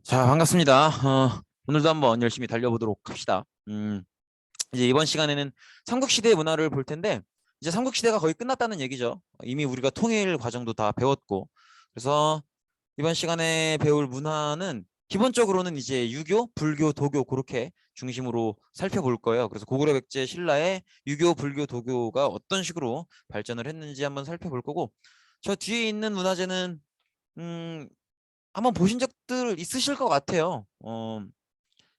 자, 반갑습니다. 오늘도 한번 열심히 달려보도록 합시다. 이제 이번 시간에는 삼국시대 문화를 볼 텐데, 이제 삼국시대가 거의 끝났다는 얘기죠. 이미 우리가 통일 과정도 다 배웠고, 그래서 이번 시간에 배울 문화는 기본적으로는 이제 유교, 불교, 도교 그렇게 중심으로 살펴볼 거예요. 그래서 고구려 백제 신라의 유교, 불교, 도교가 어떤 식으로 발전을 했는지 한번 살펴볼 거고, 저 뒤에 있는 문화재는 음, 한번 보신 적들 있으실 것 같아요.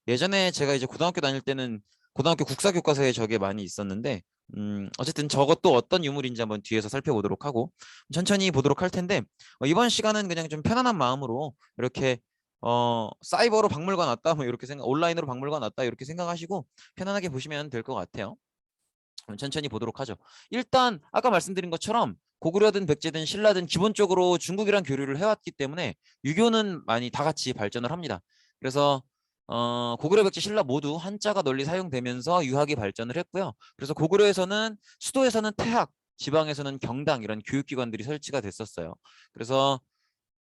예전에 제가 이제 고등학교 다닐 때는 고등학교 국사교과서에 저게 많이 있었는데, 어쨌든 저것도 어떤 유물인지 한번 뒤에서 살펴보도록 하고, 천천히 보도록 할 텐데, 이번 시간은 그냥 좀 편안한 마음으로 이렇게, 사이버로 박물관 왔다, 뭐 이렇게 생각, 온라인으로 박물관 왔다, 이렇게 생각하시고 편안하게 보시면 될 것 같아요. 천천히 보도록 하죠. 일단 아까 말씀드린 것처럼 고구려든 백제든 신라든 기본적으로 중국이랑 교류를 해왔기 때문에 유교는 많이 다 같이 발전을 합니다. 그래서 고구려 백제 신라 모두 한자가 널리 사용되면서 유학이 발전을 했고요. 그래서 고구려에서는 수도에서는 태학, 지방에서는 경당 이런 교육기관들이 설치가 됐었어요. 그래서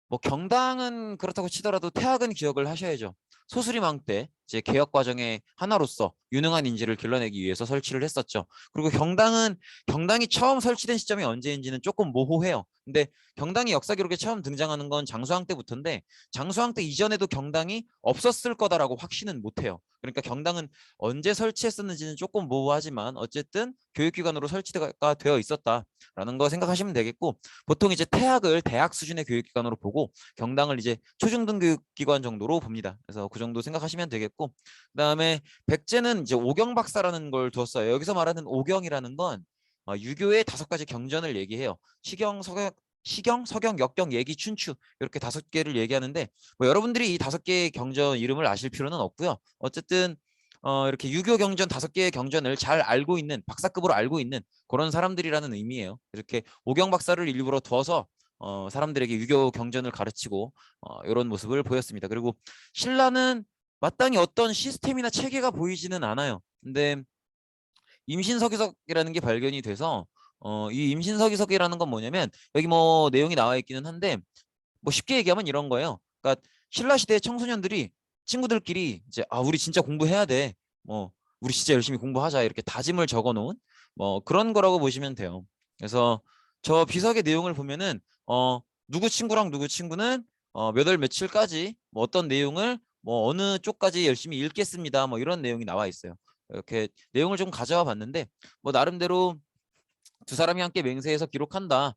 뭐 경당은 그렇다고 치더라도 태학은 기억을 하셔야죠. 소수리망 때 이제 개혁 과정의 하나로서 유능한 인재를 길러내기 위해서 설치를 했었죠. 그리고 경당이 처음 설치된 시점이 언제인지는 조금 모호해요. 근데 경당이 역사 기록에 처음 등장하는 건 장수왕 때부터인데 장수왕 때 이전에도 경당이 없었을 거다라고 확신은 못해요. 그러니까 경당은 언제 설치했었는지는 조금 모호하지만 어쨌든 교육기관으로 설치가 되어 있었다라는 거 생각하시면 되겠고, 보통 이제 태학을 대학 수준의 교육기관으로 보고 경당을 이제 초중등 교육기관 정도로 봅니다. 그래서 그 정도 생각하시면 되겠고, 그다음에 백제는 이제 오경 박사라는 걸 두었어요. 여기서 말하는 오경이라는 건 유교의 5가지 경전을 얘기해요. 시경, 서경, 역경, 예기, 춘추 이렇게 5개를 얘기하는데, 뭐 여러분들이 이 5개의 경전 이름을 아실 필요는 없고요. 어쨌든 이렇게 유교 경전 5개의 경전을 잘 알고 있는 박사급으로 알고 있는 그런 사람들이라는 의미예요. 이렇게 오경 박사를 일부러 두어서 사람들에게 유교 경전을 가르치고 이런 모습을 보였습니다. 그리고 신라는 마땅히 어떤 시스템이나 체계가 보이지는 않아요. 근데 임신서기석이라는 게 발견이 돼서 이 임신서기석이라는 건 뭐냐면 여기 뭐 내용이 나와 있기는 한데, 뭐 쉽게 얘기하면 이런 거예요. 그러니까 신라 시대 청소년들이 친구들끼리 이제 우리 진짜 공부해야 돼. 뭐 우리 진짜 열심히 공부하자 이렇게 다짐을 적어 놓은 뭐 그런 거라고 보시면 돼요. 그래서 저 비석의 내용을 보면은 누구 친구랑 누구 친구는 몇 월 며칠까지 뭐 어떤 내용을 뭐 어느 쪽까지 열심히 읽겠습니다. 뭐 이런 내용이 나와 있어요. 이렇게 내용을 좀 가져와 봤는데 뭐 나름대로 두 사람이 함께 맹세해서 기록한다.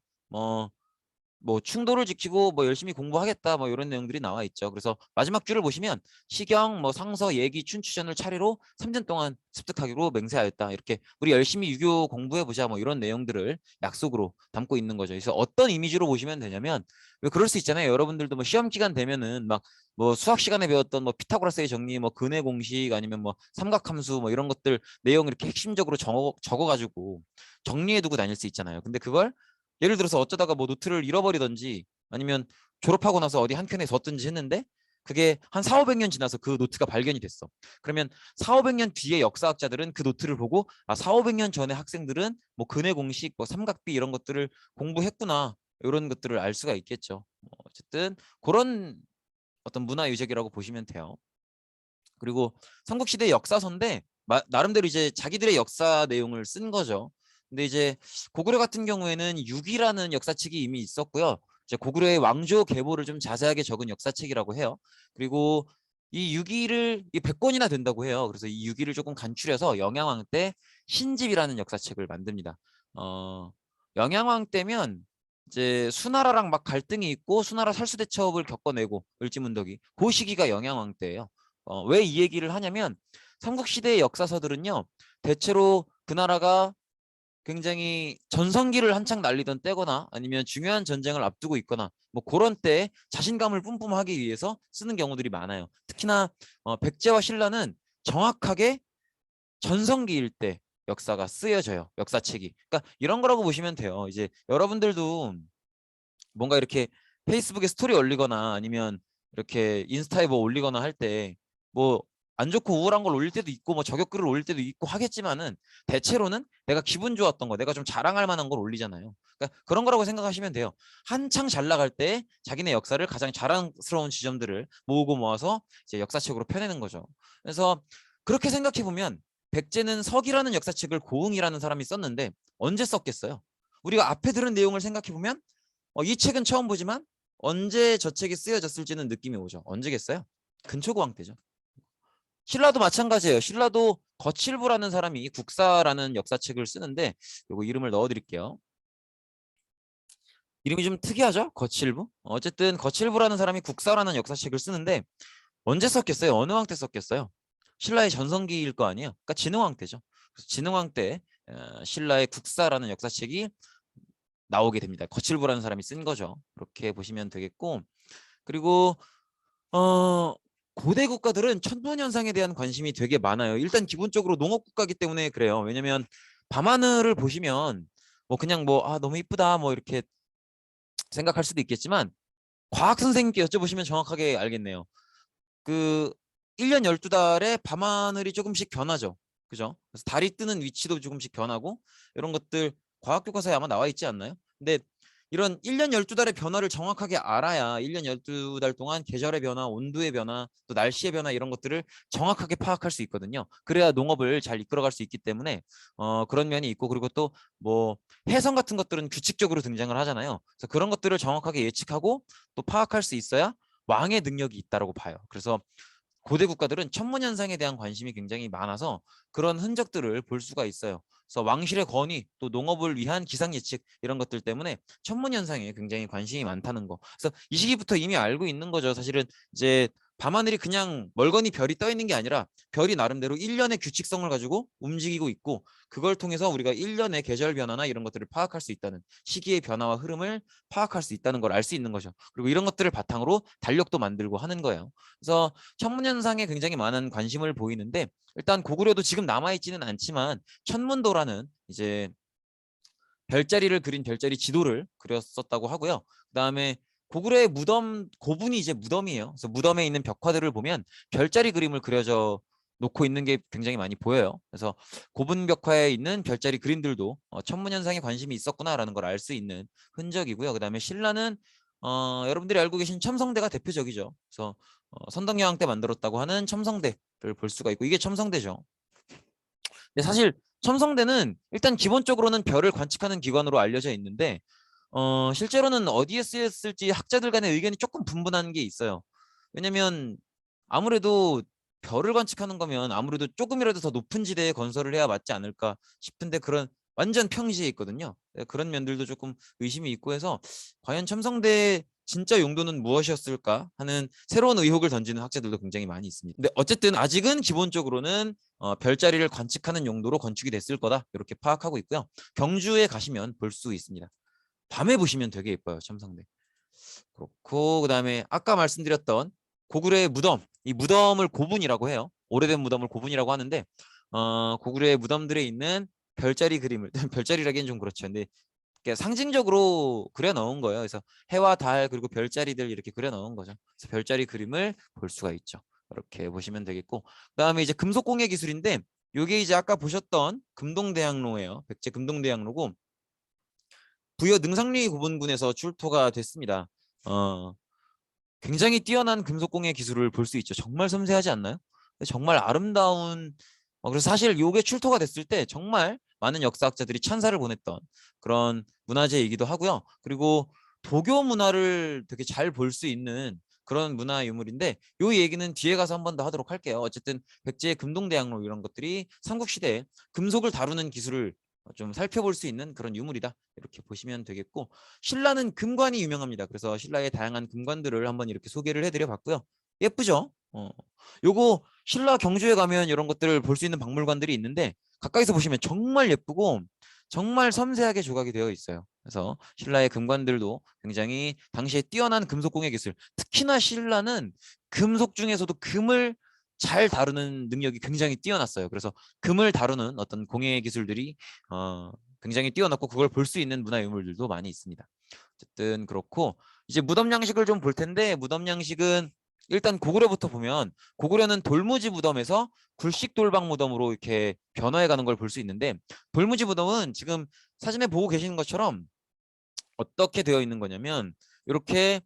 뭐 충돌을 지키고 뭐 열심히 공부하겠다 뭐 이런 내용들이 나와 있죠. 그래서 마지막 줄을 보시면 시경 뭐 상서 예기 춘추전을 차례로 3년 동안 습득하기로 맹세하였다. 이렇게 우리 열심히 유교 공부해 보자 뭐 이런 내용들을 약속으로 담고 있는 거죠. 그래서 어떤 이미지로 보시면 되냐면, 왜 그럴 수 있잖아요. 여러분들도 뭐 시험 기간 되면은 막 뭐 수학 시간에 배웠던 뭐 피타고라스의 정리, 뭐 근해 공식 아니면 뭐 삼각함수 뭐 이런 것들 내용 이렇게 핵심적으로 적어가지고 정리해두고 다닐 수 있잖아요. 근데 그걸 예를 들어서 어쩌다가 뭐 노트를 잃어버리던지 아니면 졸업하고 나서 어디 한 켠에 뒀든지 했는데 그게 한 4, 500년 지나서 그 노트가 발견이 됐어. 그러면 4, 500년 뒤에 역사학자들은 그 노트를 보고 4, 500년 전에 학생들은 뭐 근해 공식, 뭐 삼각비 이런 것들을 공부했구나. 이런 것들을 알 수가 있겠죠. 어쨌든 그런 어떤 문화 유적이라고 보시면 돼요. 그리고 삼국시대 역사서인데 나름대로 이제 자기들의 역사 내용을 쓴 거죠. 근데 이제 고구려 같은 경우에는 육이라는 역사책이 이미 있었고요. 이제 고구려의 왕조 계보를 좀 자세하게 적은 역사책이라고 해요. 그리고 이 유기를 이 100권이나 된다고 해요. 그래서 이 유기를 조금 간추려서 영양왕 때 신집이라는 역사책을 만듭니다. 영양왕 때면 이제 수나라랑 막 갈등이 있고 수나라 살수대첩을 겪어내고 을지문덕이 그 시기가 영양왕 때예요. 왜 이 얘기를 하냐면 삼국시대의 역사서들은요, 대체로 그 나라가 굉장히 전성기를 한창 날리던 때거나 아니면 중요한 전쟁을 앞두고 있거나 뭐 그런 때에 자신감을 뿜뿜하기 위해서 쓰는 경우들이 많아요. 특히나 백제와 신라는 정확하게 전성기일 때 역사가 쓰여져요. 역사책이. 그러니까 이런 거라고 보시면 돼요. 이제 여러분들도 뭔가 이렇게 페이스북에 스토리 올리거나 아니면 이렇게 인스타에 뭐 올리거나 할 때 뭐 안 좋고 우울한 걸 올릴 때도 있고 뭐 저격글을 올릴 때도 있고 하겠지만은 대체로는 내가 기분 좋았던 거, 내가 좀 자랑할 만한 걸 올리잖아요. 그러니까 그런 거라고 생각하시면 돼요. 한창 잘 나갈 때 자기네 역사를 가장 자랑스러운 지점들을 모으고 모아서 이제 역사책으로 펴내는 거죠. 그래서 그렇게 생각해 보면 백제는 석이라는 역사책을 고응이라는 사람이 썼는데 언제 썼겠어요? 우리가 앞에 들은 내용을 생각해 보면 이 책은 처음 보지만 언제 저 책이 쓰여졌을지는 느낌이 오죠. 언제겠어요? 근초고왕 때죠. 신라도 마찬가지예요. 신라도 거칠부라는 사람이 국사라는 역사책을 쓰는데 요거 이름을 넣어드릴게요. 이름이 좀 특이하죠? 거칠부? 어쨌든 거칠부라는 사람이 국사라는 역사책을 쓰는데 언제 썼겠어요? 어느 왕 때 썼겠어요? 신라의 전성기일 거 아니에요? 그러니까 진흥왕 때죠. 그래서 진흥왕 때 신라의 국사라는 역사책이 나오게 됩니다. 거칠부라는 사람이 쓴 거죠. 그렇게 보시면 되겠고, 그리고 고대 국가들은 천문현상에 대한 관심이 되게 많아요. 일단 기본적으로 농업국가이기 때문에 그래요. 왜냐면 밤하늘을 보시면 뭐 그냥 뭐 너무 이쁘다 뭐 이렇게 생각할 수도 있겠지만 과학 선생님께 여쭤보시면 정확하게 알겠네요. 그 1년 12달에 밤하늘이 조금씩 변하죠. 그죠? 그래서 달이 뜨는 위치도 조금씩 변하고 이런 것들 과학 교과서에 아마 나와 있지 않나요? 근데 이런 1년 12달의 변화를 정확하게 알아야 1년 12달 동안 계절의 변화, 온도의 변화, 또 날씨의 변화 이런 것들을 정확하게 파악할 수 있거든요. 그래야 농업을 잘 이끌어갈 수 있기 때문에 그런 면이 있고, 그리고 또 뭐 해성 같은 것들은 규칙적으로 등장을 하잖아요. 그래서 그런 것들을 정확하게 예측하고 또 파악할 수 있어야 왕의 능력이 있다라고 봐요. 그래서 고대 국가들은 천문현상에 대한 관심이 굉장히 많아서 그런 흔적들을 볼 수가 있어요. 그래서 왕실의 권위, 또 농업을 위한 기상 예측 이런 것들 때문에 천문현상에 굉장히 관심이 많다는 거. 그래서 이 시기부터 이미 알고 있는 거죠. 사실은 이제 밤하늘이 그냥 멀거니 별이 떠 있는 게 아니라 별이 나름대로 1년의 규칙성을 가지고 움직이고 있고, 그걸 통해서 우리가 1년의 계절 변화나 이런 것들을 파악할 수 있다는, 시기의 변화와 흐름을 파악할 수 있다는 걸 알 수 있는 거죠. 그리고 이런 것들을 바탕으로 달력도 만들고 하는 거예요. 그래서 천문현상에 굉장히 많은 관심을 보이는데, 일단 고구려도 지금 남아있지는 않지만 천문도라는 이제 별자리를 그린 별자리 지도를 그렸었다고 하고요. 그다음에 고구려의 무덤, 고분이 이제 무덤이에요. 그래서 무덤에 있는 벽화들을 보면 별자리 그림을 그려져 놓고 있는 게 굉장히 많이 보여요. 그래서 고분 벽화에 있는 별자리 그림들도 천문현상에 관심이 있었구나라는 걸 알 수 있는 흔적이고요. 그다음에 신라는 여러분들이 알고 계신 첨성대가 대표적이죠. 그래서 선덕여왕 때 만들었다고 하는 첨성대를 볼 수가 있고, 이게 첨성대죠. 근데 사실 첨성대는 일단 기본적으로는 별을 관측하는 기관으로 알려져 있는데 실제로는 어디에 쓰였을지 학자들 간의 의견이 조금 분분한 게 있어요. 왜냐면 아무래도 별을 관측하는 거면 아무래도 조금이라도 더 높은 지대에 건설을 해야 맞지 않을까 싶은데, 그런 완전 평지에 있거든요. 그런 면들도 조금 의심이 있고 해서 과연 첨성대 진짜 용도는 무엇이었을까 하는 새로운 의혹을 던지는 학자들도 굉장히 많이 있습니다. 근데 어쨌든 아직은 기본적으로는 별자리를 관측하는 용도로 건축이 됐을 거다 이렇게 파악하고 있고요. 경주에 가시면 볼 수 있습니다. 밤에 보시면 되게 예뻐요, 첨성대. 그렇고, 그다음에 아까 말씀드렸던 고구려의 무덤, 이 무덤을 고분이라고 해요. 오래된 무덤을 고분이라고 하는데 고구려의 무덤들에 있는 별자리 그림을 별자리라기엔 좀 그렇죠. 근데 상징적으로 그려 넣은 거예요. 그래서 해와 달 그리고 별자리들 이렇게 그려 넣은 거죠. 그래서 별자리 그림을 볼 수가 있죠. 이렇게 보시면 되겠고, 그다음에 이제 금속 공예 기술인데 이게 이제 아까 보셨던 금동대학로예요. 백제 금동대학로고 부여 능상리 고분군에서 출토가 됐습니다. 어, 굉장히 뛰어난 금속공예 기술을 볼 수 있죠. 정말 섬세하지 않나요? 정말 아름다운, 그래서 사실 이게 출토가 됐을 때 정말 많은 역사학자들이 찬사를 보냈던 그런 문화재이기도 하고요. 그리고 도교 문화를 되게 잘 볼 수 있는 그런 문화 유물인데, 이 얘기는 뒤에 가서 한 번 더 하도록 할게요. 어쨌든 백제의 금동대학로 이런 것들이 삼국시대에 금속을 다루는 기술을 좀 살펴볼 수 있는 그런 유물이다 이렇게 보시면 되겠고, 신라는 금관이 유명합니다. 그래서 신라의 다양한 금관들을 한번 이렇게 소개를 해드려 봤고요. 예쁘죠? 요거 신라 경주에 가면 이런 것들을 볼 수 있는 박물관들이 있는데 가까이서 보시면 정말 예쁘고 정말 섬세하게 조각이 되어 있어요. 그래서 신라의 금관들도 굉장히 당시에 뛰어난 금속 공예 기술, 특히나 신라는 금속 중에서도 금을 잘 다루는 능력이 굉장히 뛰어났어요. 그래서 금을 다루는 어떤 공예 기술들이 굉장히 뛰어났고 그걸 볼 수 있는 문화 유물들도 많이 있습니다. 어쨌든 그렇고, 이제 무덤 양식을 좀 볼 텐데 무덤 양식은 일단 고구려부터 보면 고구려는 돌무지 무덤에서 굴식 돌방 무덤으로 이렇게 변화해 가는 걸 볼 수 있는데 돌무지 무덤은 지금 사진에 보고 계시는 것처럼 어떻게 되어 있는 거냐면 이렇게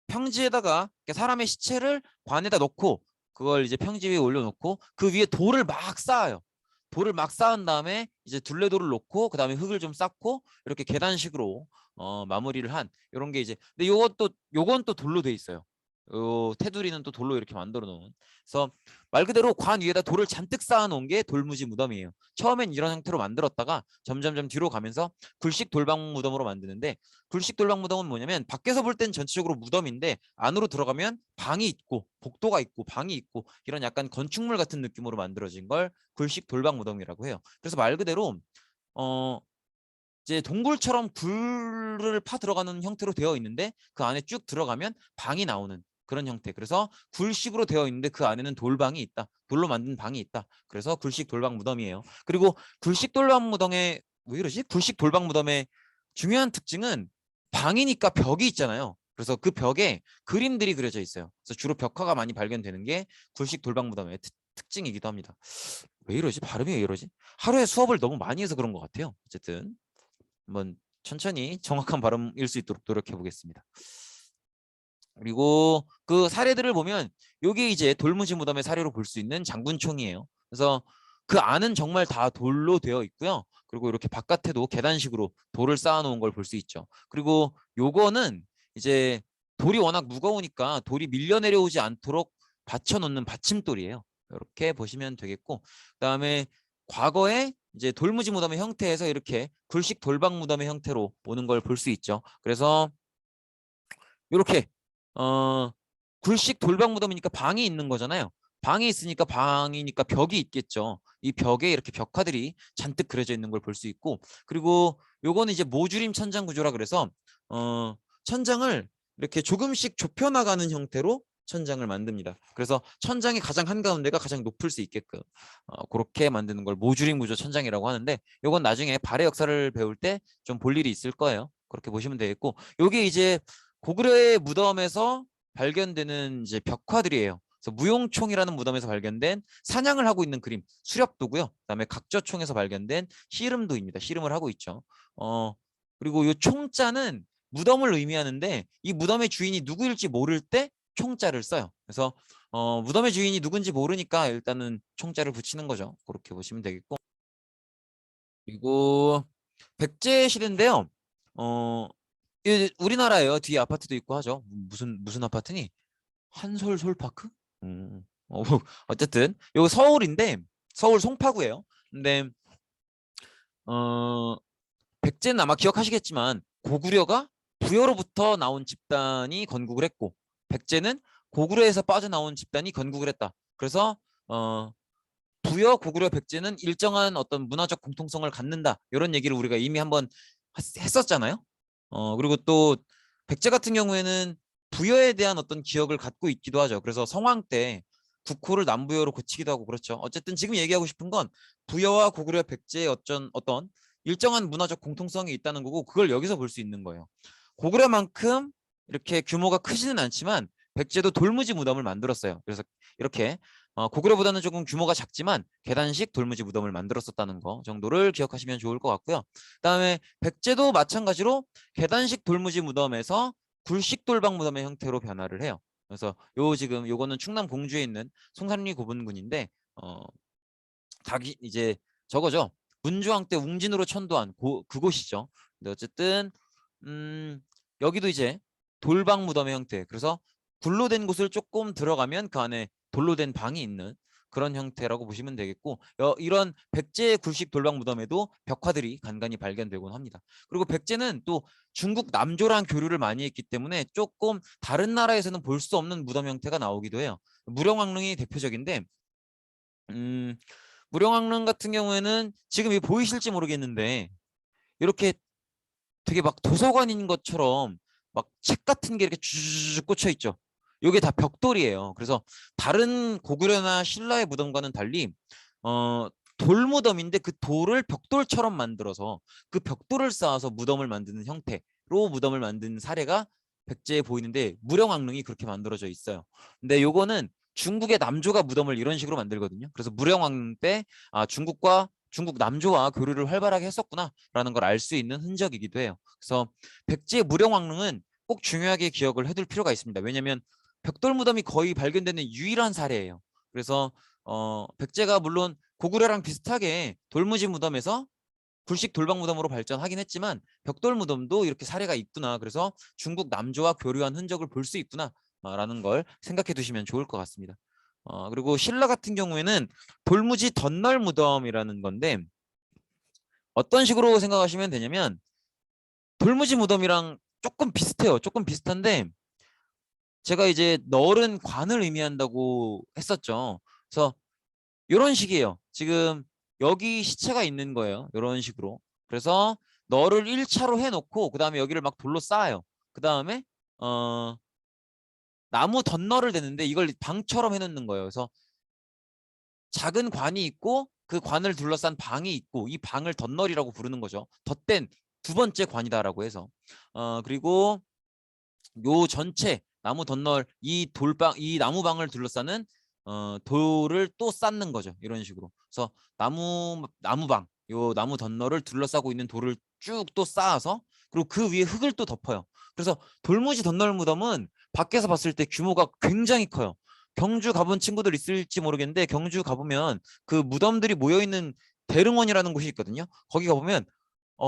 평지에다가 사람의 시체를 관에다 넣고 그걸 이제 평지 위에 올려놓고 그 위에 돌을 막 쌓아요. 돌을 막 쌓은 다음에 이제 둘레돌을 놓고 그 다음에 흙을 좀 쌓고 이렇게 계단식으로 마무리를 한 이런 게 이제 근데 요건 또 돌로 돼 있어요. 요 테두리는 또 돌로 이렇게 만들어 놓은. 그래서 말 그대로 관 위에다 돌을 잔뜩 쌓아 놓은 게 돌무지 무덤이에요. 처음엔 이런 형태로 만들었다가 점점점 뒤로 가면서 굴식 돌방 무덤으로 만드는데 굴식 돌방 무덤은 뭐냐면 밖에서 볼 땐 전체적으로 무덤인데 안으로 들어가면 방이 있고 복도가 있고 방이 있고 이런 약간 건축물 같은 느낌으로 만들어진 걸 굴식 돌방 무덤이라고 해요. 그래서 말 그대로 어 이제 동굴처럼 굴을 파 들어가는 형태로 되어 있는데 그 안에 쭉 들어가면 방이 나오는 그런 형태. 그래서 굴식으로 되어 있는데 그 안에는 돌방이 있다. 돌로 만든 방이 있다. 그래서 굴식 돌방 무덤이에요. 그리고 굴식 돌방 무덤에 왜 이러지? 굴식 돌방 무덤의 중요한 특징은 방이니까 벽이 있잖아요. 그래서 그 벽에 그림들이 그려져 있어요. 그래서 주로 벽화가 많이 발견되는 게 굴식 돌방 무덤의 특징이기도 합니다. 왜 이러지? 발음이 왜 이러지? 하루에 수업을 너무 많이 해서 그런 것 같아요. 어쨌든 한번 천천히 정확한 발음일 수 있도록 노력해 보겠습니다. 그리고 그 사례들을 보면 이게 이제 돌무지 무덤의 사례로 볼 수 있는 장군총이에요. 그래서 그 안은 정말 다 돌로 되어 있고요. 그리고 이렇게 바깥에도 계단식으로 돌을 쌓아 놓은 걸 볼 수 있죠. 그리고 요거는 이제 돌이 워낙 무거우니까 돌이 밀려 내려오지 않도록 받쳐 놓는 받침돌이에요. 이렇게 보시면 되겠고 그다음에 과거에 이제 돌무지 무덤의 형태에서 이렇게 굴식 돌방 무덤의 형태로 오는 걸 볼 수 있죠. 그래서 이렇게 굴식 돌방 무덤이니까 방이 있는 거잖아요. 방이 있으니까 방이니까 벽이 있겠죠. 이 벽에 이렇게 벽화들이 잔뜩 그려져 있는 걸 볼 수 있고 그리고 요거는 이제 모주림 천장 구조라 그래서 천장을 이렇게 조금씩 좁혀 나가는 형태로 천장을 만듭니다. 그래서 천장의 가장 한가운데가 가장 높을 수 있게끔 그렇게 만드는 걸 모주림 구조 천장이라고 하는데 요건 나중에 발해 역사를 배울 때 좀 볼 일이 있을 거예요. 그렇게 보시면 되겠고 요게 이제 고구려의 무덤에서 발견되는 이제 벽화들이에요. 그래서 무용총이라는 무덤에서 발견된 사냥을 하고 있는 그림 수렵도고요. 그다음에 각저총에서 발견된 씨름도입니다. 씨름을 하고 있죠. 그리고 이 총자는 무덤을 의미하는데 이 무덤의 주인이 누구일지 모를 때 총자를 써요. 그래서 무덤의 주인이 누군지 모르니까 일단은 총자를 붙이는 거죠. 그렇게 보시면 되겠고 그리고 백제 시대인데요. 어, 우리나라예요. 뒤에 아파트도 있고 하죠. 무슨 아파트니? 한솔 솔파크? 어쨌든 여기 서울인데 서울 송파구예요. 근데 어 백제는 아마 기억하시겠지만 고구려가 부여로부터 나온 집단이 건국을 했고 백제는 고구려에서 빠져나온 집단이 건국을 했다. 그래서 부여, 고구려, 백제는 일정한 어떤 문화적 공통성을 갖는다. 이런 얘기를 우리가 이미 한번 했었잖아요. 그리고 또 백제 같은 경우에는 부여에 대한 어떤 기억을 갖고 있기도 하죠. 그래서 성왕 때 국호를 남부여로 고치기도 하고 그렇죠. 어쨌든 지금 얘기하고 싶은 건 부여와 고구려, 백제의 어떤 일정한 문화적 공통성이 있다는 거고 그걸 여기서 볼 수 있는 거예요. 고구려만큼 이렇게 규모가 크지는 않지만 백제도 돌무지 무덤을 만들었어요. 그래서 이렇게 고구려보다는 조금 규모가 작지만 계단식 돌무지 무덤을 만들었었다는 거 정도를 기억하시면 좋을 것 같고요. 그다음에 백제도 마찬가지로 계단식 돌무지 무덤에서 굴식 돌방 무덤의 형태로 변화를 해요. 그래서 지금 요거는 충남 공주에 있는 송산리 고분군인데 닭이 이제 저거죠. 문주왕 때 웅진으로 천도한 그곳이죠. 근데 어쨌든 여기도 이제 돌방 무덤의 형태. 그래서 굴로 된 곳을 조금 들어가면 그 안에 돌로 된 방이 있는 그런 형태라고 보시면 되겠고 이런 백제의 굴식 돌방 무덤에도 벽화들이 간간히 발견되곤 합니다. 그리고 백제는 또 중국 남조랑 교류를 많이 했기 때문에 조금 다른 나라에서는 볼 수 없는 무덤 형태가 나오기도 해요. 무령왕릉이 대표적인데 무령왕릉 같은 경우에는 지금 이 보이실지 모르겠는데 이렇게 되게 막 도서관인 것처럼 막 책 같은 게 이렇게 쭉 꽂혀 있죠. 이게 다 벽돌이에요. 그래서 다른 고구려나 신라의 무덤과는 달리 돌무덤인데 그 돌을 벽돌처럼 만들어서 그 벽돌을 쌓아서 무덤을 만드는 형태로 무덤을 만드는 사례가 백제에 보이는데 무령왕릉이 그렇게 만들어져 있어요. 근데 요거는 중국의 남조가 무덤을 이런 식으로 만들거든요. 그래서 무령왕릉 때 중국 남조와 교류를 활발하게 했었구나라는 걸 알 수 있는 흔적이기도 해요. 그래서 백제 무령왕릉은 꼭 중요하게 기억을 해둘 필요가 있습니다. 왜냐하면 벽돌 무덤이 거의 발견되는 유일한 사례예요. 그래서 백제가 물론 고구려랑 비슷하게 돌무지 무덤에서 굴식 돌방 무덤으로 발전하긴 했지만 벽돌 무덤도 이렇게 사례가 있구나. 그래서 중국 남조와 교류한 흔적을 볼 수 있구나 라는 걸 생각해 두시면 좋을 것 같습니다. 그리고 신라 같은 경우에는 돌무지 덧널 무덤이라는 건데 어떤 식으로 생각하시면 되냐면 돌무지 무덤이랑 조금 비슷해요. 조금 비슷한데 제가 이제 널은 관을 의미한다고 했었죠. 그래서 이런 식이에요. 지금 여기 시체가 있는 거예요. 이런 식으로. 그래서 너를 1차로 해놓고 그 다음에 여기를 막 돌로 쌓아요. 그 다음에 나무 덧너를 대는데 이걸 방처럼 해놓는 거예요. 그래서 작은 관이 있고 그 관을 둘러싼 방이 있고 이 방을 덧널이라고 부르는 거죠. 덧댄 두 번째 관이다라고 해서 그리고 요 전체 나무 덧널 이 나무방을 둘러싸는 돌을 또 쌓는 거죠. 이런 식으로. 그래서 나무방 요 나무 덧널을 둘러싸고 있는 돌을 쭉 또 쌓아서 그리고 그 위에 흙을 또 덮어요. 그래서 돌무지 덧널 무덤은 밖에서 봤을 때 규모가 굉장히 커요. 경주 가본 친구들 있을지 모르겠는데 경주 가보면 그 무덤들이 모여 있는 대릉원이라는 곳이 있거든요. 거기 가보면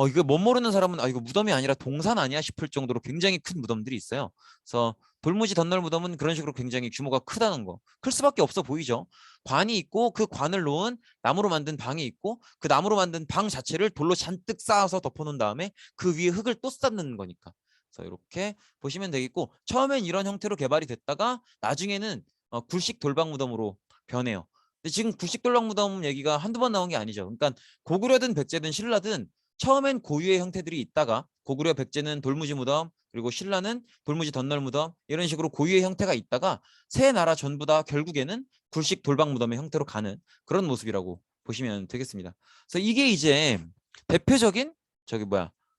이거 못 모르는 사람은 이거 무덤이 아니라 동산 아니야 싶을 정도로 굉장히 큰 무덤들이 있어요. 그래서 돌무지 덧널 무덤은 그런 식으로 굉장히 규모가 크다는 거. 클 수밖에 없어 보이죠. 관이 있고 그 관을 놓은 나무로 만든 방이 있고 그 나무로 만든 방 자체를 돌로 잔뜩 쌓아서 덮어놓은 다음에 그 위에 흙을 또 쌓는 거니까. 그래서 이렇게 보시면 되겠고 처음엔 이런 형태로 개발이 됐다가 나중에는 굴식 돌방 무덤으로 변해요. 근데 지금 굴식 돌방 무덤 얘기가 한두 번 나온 게 아니죠. 그러니까 고구려든 백제든 신라든 처음엔 고유의 형태들이 있다가 고구려 백제는 돌무지 무덤 그리고 신라는 돌무지 덧널 무덤 이런 식으로 고유의 형태가 있다가 세 나라 전부 다 결국에는 굴식 돌방 무덤의 형태로 가는 그런 모습이라고 보시면 되겠습니다. 그래서 이게 이제 대표적인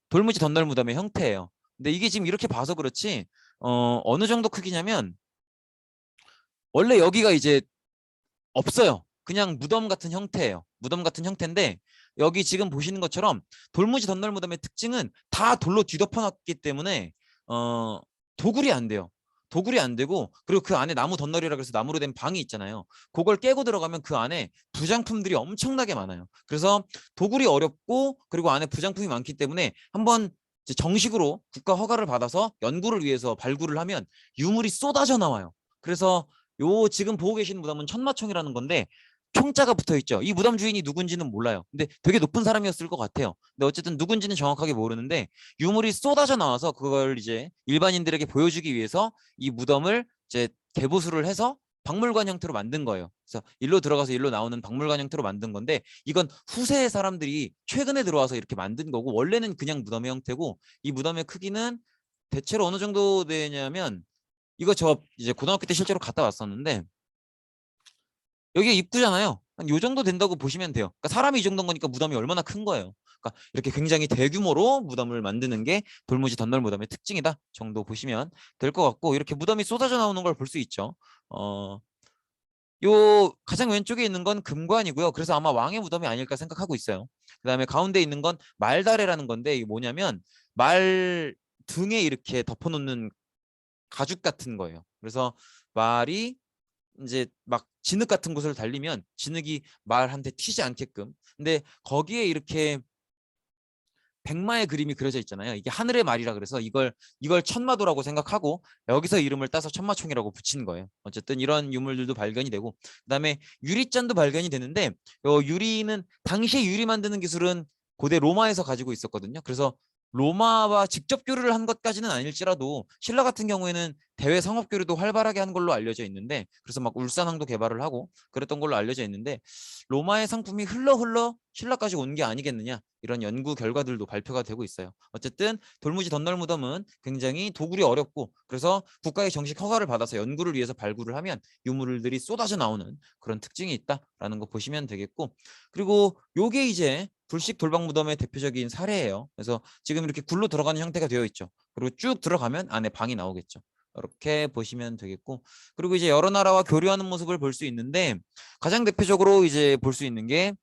돌무지 덧널 무덤의 형태예요. 근데 이게 지금 이렇게 봐서 그렇지 어느 정도 크기냐면 원래 여기가 이제 없어요. 그냥 무덤 같은 형태예요. 무덤 같은 형태인데 여기 지금 보시는 것처럼 돌무지 덧널 무덤의 특징은 다 돌로 뒤덮어놨기 때문에 도굴이 안 돼요. 도굴이 안 되고 그리고 그 안에 나무 덧널이라 그래서 나무로 된 방이 있잖아요. 그걸 깨고 들어가면 그 안에 부장품들이 엄청나게 많아요. 그래서 도굴이 어렵고 그리고 안에 부장품이 많기 때문에 한번 이제 정식으로 국가 허가를 받아서 연구를 위해서 발굴을 하면 유물이 쏟아져 나와요. 그래서 요 지금 보고 계시는 무덤은 천마총이라는 건데 총자가 붙어 있죠. 이 무덤 주인이 누군지는 몰라요. 근데 되게 높은 사람이었을 것 같아요. 근데 어쨌든 누군지는 정확하게 모르는데 유물이 쏟아져 나와서 그걸 이제 일반인들에게 보여주기 위해서 이 무덤을 이제 개보수를 해서 박물관 형태로 만든 거예요. 그래서 일로 들어가서 일로 나오는 박물관 형태로 만든 건데 이건 후세의 사람들이 최근에 들어와서 이렇게 만든 거고 원래는 그냥 무덤의 형태고 이 무덤의 크기는 대체로 어느 정도 되냐면 이거 저 이제 고등학교 때 실제로 갔다 왔었는데 여기 입구잖아요. 한 요 정도 된다고 보시면 돼요. 그러니까 사람이 이 정도인 거니까 무덤이 얼마나 큰 거예요. 그러니까 이렇게 굉장히 대규모로 무덤을 만드는 게 돌무지 덧널 무덤의 특징이다 정도 보시면 될 것 같고 이렇게 무덤이 쏟아져 나오는 걸 볼 수 있죠. 요 가장 왼쪽에 있는 건 금관이고요. 그래서 아마 왕의 무덤이 아닐까 생각하고 있어요. 그다음에 가운데 있는 건 말다래라는 건데 이게 뭐냐면 말 등에 이렇게 덮어놓는 가죽 같은 거예요. 그래서 말이 이제 막 진흙 같은 곳을 달리면 진흙이 말한테 튀지 않게끔. 근데 거기에 이렇게 백마의 그림이 그려져 있잖아요. 이게 하늘의 말이라 그래서 이걸 천마도라고 생각하고 여기서 이름을 따서 천마총이라고 붙인 거예요. 어쨌든 이런 유물들도 발견이 되고 그다음에 유리잔도 발견이 되는데 유리는 당시에 유리 만드는 기술은 고대 로마에서 가지고 있었거든요. 그래서 로마와 직접 교류를 한 것까지는 아닐지라도 신라 같은 경우에는 대외 상업 교류도 활발하게 한 걸로 알려져 있는데 그래서 막 울산항도 개발을 하고 그랬던 걸로 알려져 있는데 로마의 상품이 흘러 신라까지 온 게 아니겠느냐 이런 연구 결과들도 발표가 되고 있어요. 어쨌든 돌무지 덧널 무덤은 굉장히 도굴이 어렵고 그래서 국가의 정식 허가를 받아서 연구를 위해서 발굴을 하면 유물들이 쏟아져 나오는 그런 특징이 있다라는 거 보시면 되겠고 그리고 요게 이제 굴식 돌방 무덤의 대표적인 사례예요. 그래서 지금 이렇게 굴로 들어가는 형태가 되어 있죠. 그리고 쭉 들어가면 안에 방이 나오겠죠. 이렇게 보시면 되겠고, 그리고 이제 여러 나라와 교류하는 모습을 볼 수 있는데 가장 대표적으로 이제 볼 수 있는 게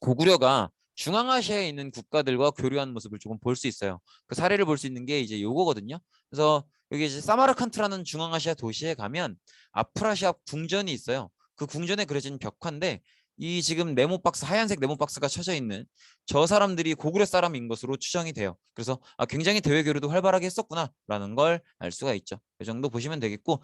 고구려가 중앙아시아에 있는 국가들과 교류하는 모습을 조금 볼 수 있어요. 그 사례를 볼 수 있는 게 이제 요거거든요. 그래서 여기 이제 사마르칸트라는 중앙아시아 도시에 가면 아프라시아 궁전이 있어요. 그 궁전에 그려진 벽화인데 이 지금 네모 박스, 하얀색 네모 박스가 쳐져 있는 저 사람들이 고구려 사람인 것으로 추정이 돼요. 그래서 굉장히 대외 교류도 활발하게 했었구나라는 걸 알 수가 있죠. 이 정도 보시면 되겠고,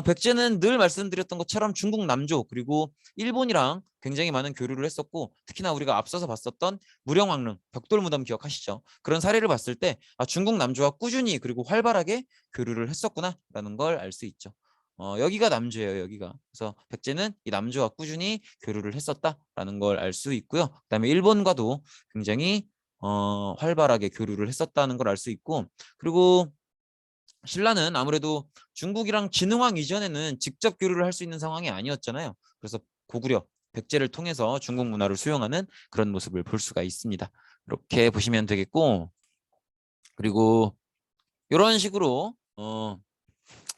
백제는 늘 말씀드렸던 것처럼 중국 남조 그리고 일본이랑 굉장히 많은 교류를 했었고, 특히나 우리가 앞서서 봤었던 무령왕릉 벽돌무덤 기억하시죠? 그런 사례를 봤을 때 중국 남조와 꾸준히 그리고 활발하게 교류를 했었구나라는 걸 알 수 있죠. 여기가 남조예요, 여기가. 그래서 백제는 이 남조와 꾸준히 교류를 했었다라는 걸 알 수 있고요. 그다음에 일본과도 굉장히 활발하게 교류를 했었다는 걸 알 수 있고, 그리고 신라는 아무래도 중국이랑 진흥왕 이전에는 직접 교류를 할 수 있는 상황이 아니었잖아요. 그래서 고구려, 백제를 통해서 중국 문화를 수용하는 그런 모습을 볼 수가 있습니다. 이렇게 보시면 되겠고, 그리고 이런 식으로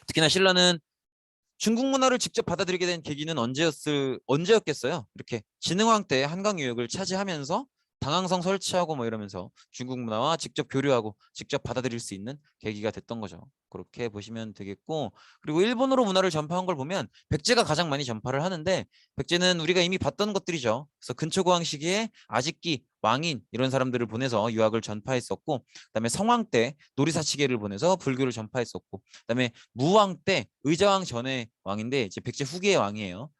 특히나 신라는 중국 문화를 직접 받아들이게 된 계기는 언제였겠어요? 이렇게 진흥왕 때 한강 유역을 차지하면서 당항성 설치하고 뭐 이러면서 중국 문화와 직접 교류하고 직접 받아들일 수 있는 계기가 됐던 거죠. 그렇게 보시면 되겠고, 그리고 일본어로 문화를 전파한 걸 보면 백제가 가장 많이 전파를 하는데, 백제는 우리가 이미 봤던 것들이죠. 그래서 근초고왕 시기에 아직기, 왕인 이런 사람들을 보내서 유학을 전파했었고, 그다음에 성왕 때 노리사치계를 보내서 불교를 전파했었고, 그다음에 무왕 때 의자왕 전의 왕인데 이제 백제 후기의 왕이에요.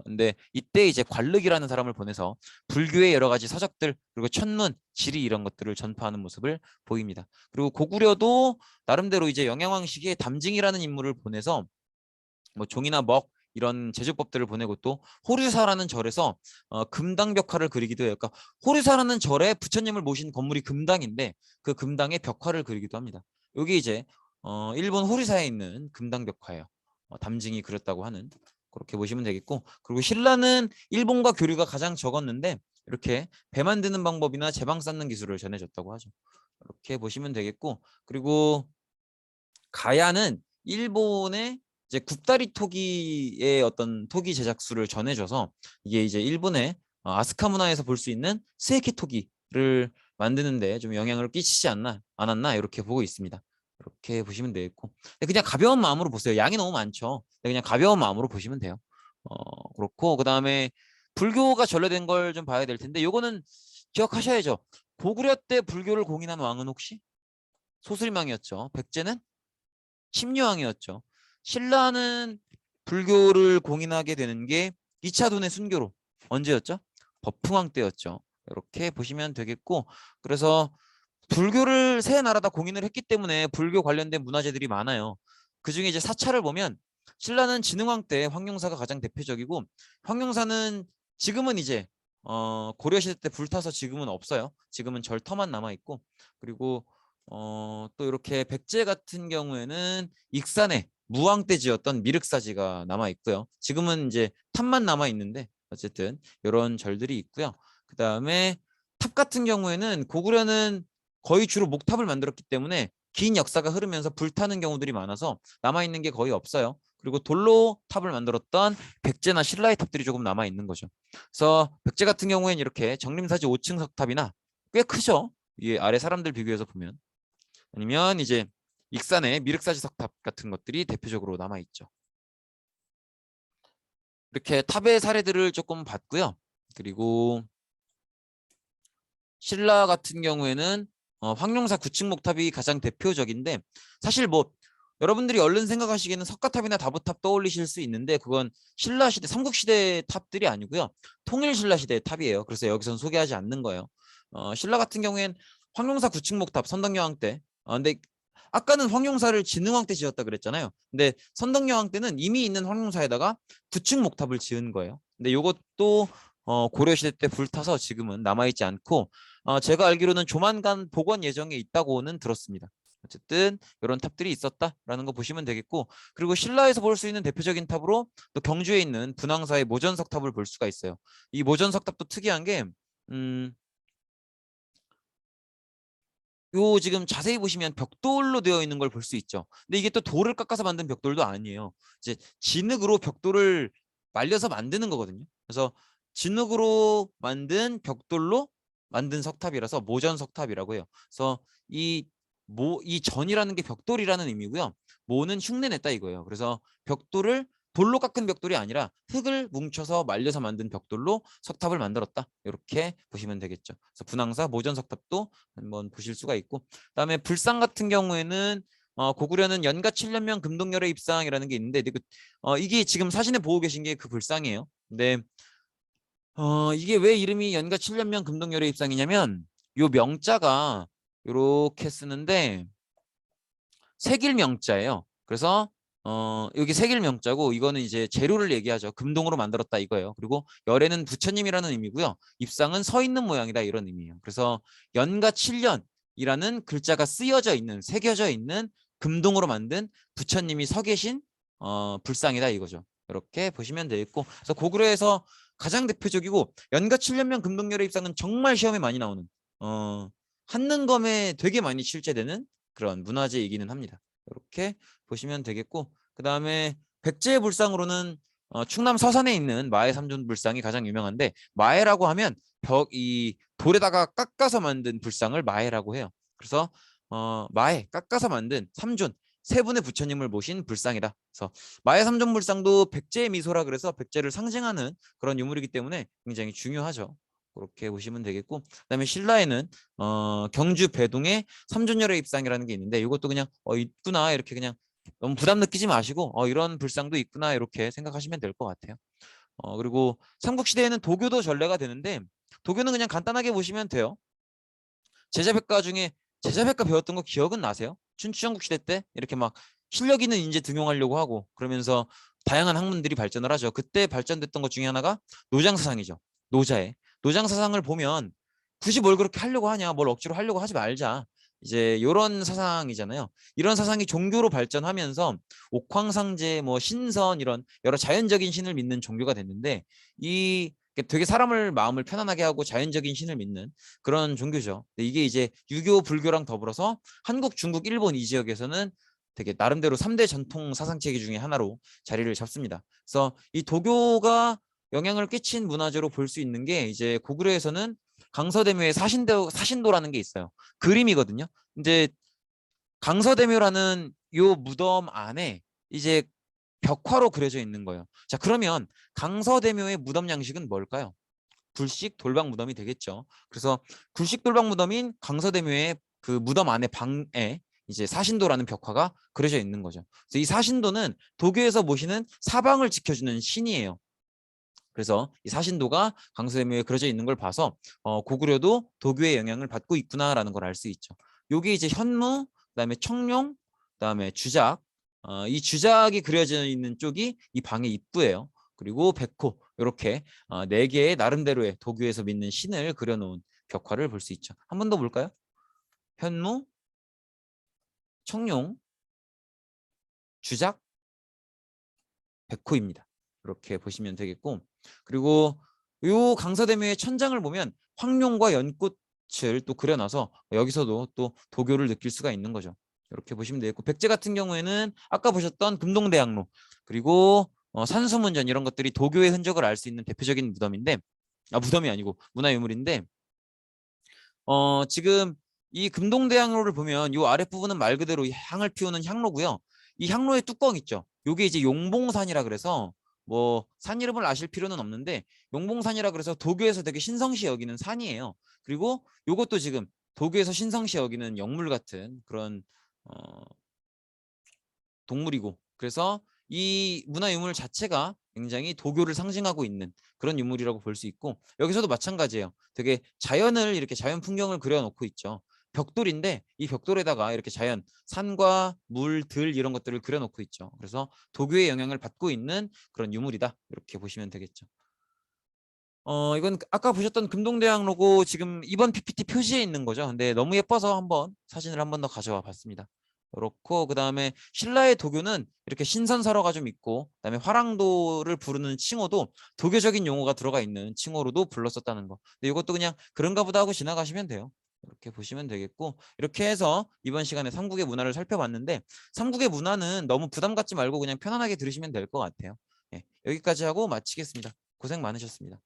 근데 이때 이제 관륵이라는 사람을 보내서 불교의 여러 가지 서적들 그리고 천문, 지리 이런 것들을 전파하는 모습을 보입니다. 그리고 고구려도 나름대로 이제 영양왕 시기에 담징이라는 인물을 보내서 뭐 종이나 먹 이런 제조법들을 보내고, 또 호류사라는 절에서 금당 벽화를 그리기도 해요. 그러니까 호류사라는 절에 부처님을 모신 건물이 금당인데 그 금당에 벽화를 그리기도 합니다. 여기 이제 일본 호류사에 있는 금당 벽화예요. 담징이 그렸다고 하는. 그렇게 보시면 되겠고, 그리고 신라는 일본과 교류가 가장 적었는데 이렇게 배 만드는 방법이나 제방 쌓는 기술을 전해줬다고 하죠. 이렇게 보시면 되겠고, 그리고 가야는 일본의 이제 굽다리 토기의 어떤 토기 제작술을 전해줘서 이게 이제 일본의 아스카 문화에서 볼 수 있는 스에키 토기를 만드는데 좀 영향을 끼치지 않았나 이렇게 보고 있습니다. 이렇게 보시면 되겠고, 그냥 가벼운 마음으로 보세요. 양이 너무 많죠. 그냥 가벼운 마음으로 보시면 돼요. 그렇고, 그 다음에 불교가 전래된 걸 좀 봐야 될 텐데 요거는 기억하셔야죠. 고구려 때 불교를 공인한 왕은 혹시 소수림왕이었죠. 백제는 심유왕이었죠. 신라는 불교를 공인하게 되는 게 2차 돈의 순교로 언제였죠? 법흥왕 때였죠. 이렇게 보시면 되겠고, 그래서 불교를 세 나라 다 공인을 했기 때문에 불교 관련된 문화재들이 많아요. 그중에 이제 사찰을 보면 신라는 진흥왕 때 황룡사가 가장 대표적이고, 황룡사는 지금은 이제 고려시대 때 불타서 지금은 없어요. 지금은 절터만 남아 있고, 그리고 또 이렇게 백제 같은 경우에는 익산에 무왕 때 지었던 미륵사지가 남아 있고요. 지금은 이제 탑만 남아 있는데 어쨌든 이런 절들이 있고요. 그 다음에 탑 같은 경우에는 고구려는 거의 주로 목탑을 만들었기 때문에 긴 역사가 흐르면서 불타는 경우들이 많아서 남아있는 게 거의 없어요. 그리고 돌로 탑을 만들었던 백제나 신라의 탑들이 조금 남아있는 거죠. 그래서 백제 같은 경우에는 이렇게 정림사지 5층 석탑이나 꽤 크죠. 이 아래 사람들 비교해서 보면. 아니면 이제 익산의 미륵사지 석탑 같은 것들이 대표적으로 남아있죠. 이렇게 탑의 사례들을 조금 봤고요. 그리고 신라 같은 경우에는 황룡사 구층 목탑이 가장 대표적인데, 사실 뭐 여러분들이 얼른 생각하시기에는 석가탑이나 다부탑 떠올리실 수 있는데 그건 신라 시대, 삼국시대 탑들이 아니고요. 통일신라 시대의 탑이에요. 그래서 여기서는 소개하지 않는 거예요. 신라 같은 경우엔 황룡사 구층 목탑 선덕여왕 때, 근데 아까는 황룡사를 진흥왕 때 지었다 그랬잖아요. 근데 선덕여왕 때는 이미 있는 황룡사에다가 구층 목탑을 지은 거예요. 근데 이것도 고려시대 때 불타서 지금은 남아있지 않고, 제가 알기로는 조만간 복원 예정에 있다고는 들었습니다. 어쨌든 이런 탑들이 있었다라는 거 보시면 되겠고, 그리고 신라에서 볼 수 있는 대표적인 탑으로 또 경주에 있는 분황사의 모전석 탑을 볼 수가 있어요. 이 모전석 탑도 특이한 게 요 지금 자세히 보시면 벽돌로 되어 있는 걸 볼 수 있죠. 근데 이게 또 돌을 깎아서 만든 벽돌도 아니에요. 이제 진흙으로 벽돌을 말려서 만드는 거거든요. 그래서 진흙으로 만든 벽돌로 만든 석탑이라서 모전 석탑이라고 해요. 그래서 이 전이라는 게 벽돌이라는 의미고요. 모는 흉내냈다 이거예요. 그래서 벽돌을 돌로 깎은 벽돌이 아니라 흙을 뭉쳐서 말려서 만든 벽돌로 석탑을 만들었다. 이렇게 보시면 되겠죠. 그래서 분황사 모전 석탑도 한번 보실 수가 있고, 그다음에 불상 같은 경우에는 고구려는 연가 7년명 금동열의 입상이라는 게 있는데 이게 지금 사진에 보고 계신 게 그 불상이에요. 근데 이게 왜 이름이 연가 7년명 금동열의 입상이냐면 요 명자가 요렇게 쓰는데 색일 명자예요. 그래서 여기 색일 명자고 이거는 이제 재료를 얘기하죠. 금동으로 만들었다 이거예요. 그리고 열에는 부처님이라는 의미고요. 입상은 서 있는 모양이다 이런 의미예요. 그래서 연가 7년이라는 글자가 쓰여져 있는 새겨져 있는 금동으로 만든 부처님이 서 계신 불상이다 이거죠. 이렇게 보시면 되겠고, 그래서 고구려에서 가장 대표적이고 연가 7년명 금동열의 입상은 정말 시험에 많이 나오는 한능검에 되게 많이 출제되는 그런 문화재이기는 합니다. 이렇게 보시면 되겠고, 그 다음에 백제의 불상으로는 충남 서산에 있는 마해 삼존 불상이 가장 유명한데, 마해라고 하면 이 돌에다가 깎아서 만든 불상을 마해라고 해요. 그래서 마해 깎아서 만든 삼존 세 분의 부처님을 모신 불상이다. 그래서 마해 삼존 불상도 백제의 미소라 그래서 백제를 상징하는 그런 유물이기 때문에 굉장히 중요하죠. 그렇게 보시면 되겠고, 그다음에 신라에는 경주 배동에 삼존열의 입상이라는 게 있는데 이것도 그냥 있구나 이렇게 그냥 너무 부담 느끼지 마시고 이런 불상도 있구나 이렇게 생각하시면 될 것 같아요. 그리고 삼국시대에는 도교도 전래가 되는데 도교는 그냥 간단하게 보시면 돼요. 제자백과 중에 제자백과 배웠던 거 기억은 나세요? 춘추전국 시대 때 이렇게 막 실력 있는 인재 등용하려고 하고 그러면서 다양한 학문들이 발전을 하죠. 그때 발전됐던 것 중에 하나가 노장사상이죠. 노자의 노장사상을 보면 굳이 뭘 그렇게 하려고 하냐, 뭘 억지로 하려고 하지 말자. 이제 이런 사상이잖아요. 이런 사상이 종교로 발전하면서 옥황상제, 뭐 신선 이런 여러 자연적인 신을 믿는 종교가 됐는데 이 되게 사람을 마음을 편안하게 하고 자연적인 신을 믿는 그런 종교죠. 근데 이게 이제 유교, 불교랑 더불어서 한국, 중국, 일본 이 지역에서는 되게 나름대로 3대 전통 사상 체계 중에 하나로 자리를 잡습니다. 그래서 이 도교가 영향을 끼친 문화재로 볼 수 있는 게 이제 고구려에서는 강서대묘의 사신도라는 게 있어요. 그림이거든요. 근데 강서대묘라는 요 무덤 안에 이제 벽화로 그려져 있는 거예요. 자, 그러면 강서대묘의 무덤 양식은 뭘까요? 굴식 돌박 무덤이 되겠죠. 그래서 굴식 돌박 무덤인 강서대묘의 그 무덤 안에 방에 이제 사신도라는 벽화가 그려져 있는 거죠. 그래서 이 사신도는 도교에서 모시는 사방을 지켜주는 신이에요. 그래서 이 사신도가 강서대묘에 그려져 있는 걸 봐서 고구려도 도교의 영향을 받고 있구나라는 걸 알 수 있죠. 요게 이제 현무, 그다음에 청룡, 그다음에 주작, 이 주작이 그려져 있는 쪽이 이 방의 입구예요. 그리고 백호 이렇게 네 개의 나름대로의 도교에서 믿는 신을 그려놓은 벽화를 볼 수 있죠. 한 번 더 볼까요? 현무, 청룡, 주작, 백호입니다. 이렇게 보시면 되겠고, 그리고 요 강서대묘의 천장을 보면 황룡과 연꽃을 또 그려놔서 여기서도 또 도교를 느낄 수가 있는 거죠. 이렇게 보시면 되겠고, 백제 같은 경우에는 아까 보셨던 금동대학로 그리고 산수문전 이런 것들이 도교의 흔적을 알 수 있는 대표적인 무덤인데, 무덤이 아니고 문화유물인데, 지금 이 금동대학로를 보면 이 아랫부분은 말 그대로 향을 피우는 향로고요. 이 향로의 뚜껑 있죠. 요게 이제 용봉산이라 그래서 뭐 산 이름을 아실 필요는 없는데 용봉산이라 그래서 도교에서 되게 신성시 여기는 산이에요. 그리고 요것도 지금 도교에서 신성시 여기는 영물 같은 그런 어, 동물이고, 그래서 이 문화유물 자체가 굉장히 도교를 상징하고 있는 그런 유물이라고 볼 수 있고, 여기서도 마찬가지예요. 되게 자연을 이렇게 자연 풍경을 그려놓고 있죠. 벽돌인데 이 벽돌에다가 이렇게 자연, 산과 물, 들 이런 것들을 그려놓고 있죠. 그래서 도교의 영향을 받고 있는 그런 유물이다 이렇게 보시면 되겠죠. 이건 아까 보셨던 금동대학로고 지금 이번 PPT 표지에 있는 거죠. 근데 너무 예뻐서 한번 사진을 한 번 더 가져와 봤습니다. 그렇고 그다음에 신라의 도교는 이렇게 신선사로가 좀 있고, 그다음에 화랑도를 부르는 칭호도 도교적인 용어가 들어가 있는 칭호로도 불렀었다는 거. 근데 이것도 그냥 그런가 보다 하고 지나가시면 돼요. 이렇게 보시면 되겠고 이렇게 해서 이번 시간에 삼국의 문화를 살펴봤는데 삼국의 문화는 너무 부담 갖지 말고 그냥 편안하게 들으시면 될 것 같아요. 예, 여기까지 하고 마치겠습니다. 고생 많으셨습니다.